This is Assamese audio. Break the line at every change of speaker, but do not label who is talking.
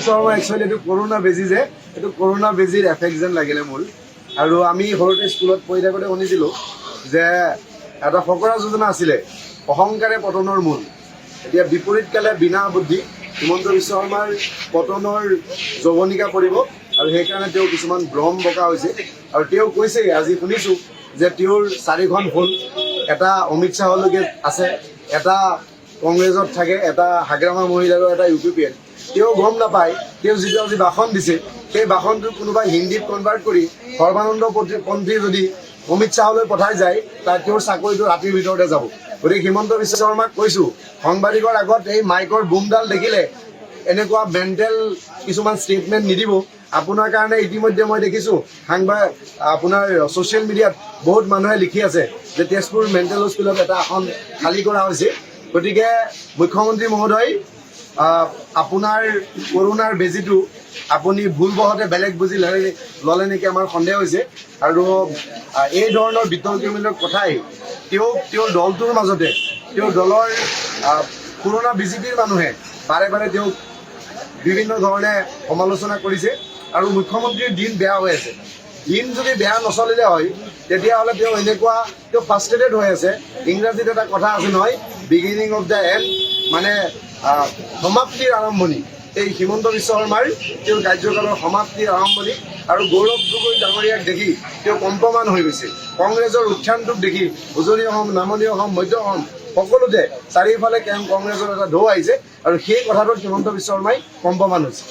বিশ্ব শৰ্মা একচুৱেলি এইটো কৰোণা বেজি যে এইটো কৰোণা বেজিৰ এফেক্ট যেন লাগিলে মোৰ। আৰু আমি সৰুতে স্কুলত পঢ়ি থাকোঁতে শুনিছিলোঁ যে এটা ফকৰা যোজনা আছিলে, অহংকাৰে পতনৰ মূল। এতিয়া বিপৰীতকালে বিনা বুদ্ধি হিমন্ত বিশ্ব শৰ্মাৰ পতনৰ যৱনিকা পৰিব আৰু সেইকাৰণে তেওঁ কিছুমান ভ্ৰম বকা হৈছে। আৰু তেওঁ কৈছে, আজি শুনিছোঁ যে তেওঁৰ 4খন ফোন, এটা অমিত শ্বাহলৈকে আছে, এটা কংগ্ৰেছত থাকে, এটা হাগ্ৰামা মহিলাৰো, এটা UPPত। তেওঁ গম নাপায় তেওঁ যিটো আজি ভাষণ দিছে সেই ভাষণটো কোনোবাই হিন্দীত কনভাৰ্ট কৰি সৰ্বানন্দ পন্থী যদি অমিত শ্বাহলৈ পঠাই যায় তেওঁৰ চাকৰিটো ৰাতিৰ ভিতৰতে যাব। গতিকে হিমন্ত বিশ্ব শৰ্মাক কৈছোঁ, সাংবাদিকৰ আগত এই মাইকৰ বুমডাল দেখিলে এনেকুৱা মেণ্টেল কিছুমান ষ্টেটমেণ্ট নিদিব। আপোনাৰ কাৰণে ইতিমধ্যে মই দেখিছোঁ আপোনাৰ ছ'চিয়েল মিডিয়াত বহুত মানুহে লিখি আছে যে তেজপুৰ মেণ্টেল হস্পিটেলত এটা আসন খালী কৰা হৈছে। গতিকে মুখ্যমন্ত্ৰী মহোদয়, আপোনাৰ কৰোণাৰ বেজীটো আপুনি ভুলবশতে বেলেগ বুজি ল'লে নেকি আমাৰ সন্দেহ হৈছে। আৰু এই ধৰণৰ বিতৰ্কমূলক কথাই তেওঁৰ দলটোৰ মাজতে তেওঁৰ দলৰ পুৰণা BJPৰ মানুহে বাৰে বাৰে তেওঁক বিভিন্ন ধৰণে সমালোচনা কৰিছে। আৰু মুখ্যমন্ত্ৰীৰ দিন বেয়া হৈ আছে। দিন যদি বেয়া নচলিলে হয় তেতিয়াহ'লে তেওঁ ফ্ৰাষ্ট্ৰেটেড হৈ আছে। ইংৰাজীত এটা কথা আছে নহয়, বিগিনিং অফ দ্য এণ্ড, মানে সমাপ্তিৰ আৰম্ভণি। এই হিমন্ত বিশ্ব শৰ্মাৰ তেওঁৰ কাৰ্যকালৰ সমাপ্তিৰ আৰম্ভণি। আৰু গৌৰৱ গগৈ ডাঙৰীয়াক দেখি তেওঁ কম্পমান হৈ গৈছে। কংগ্ৰেছৰ উত্থানটোক দেখি উজনি অসম, নামনি অসম, মধ্য অসম সকলোতে চাৰিওফালে কংগ্ৰেছৰ এটা ঢৌ আহিছে আৰু সেই কথাটোত হিমন্ত বিশ্ব শৰ্মাই কম্পমান হৈছে।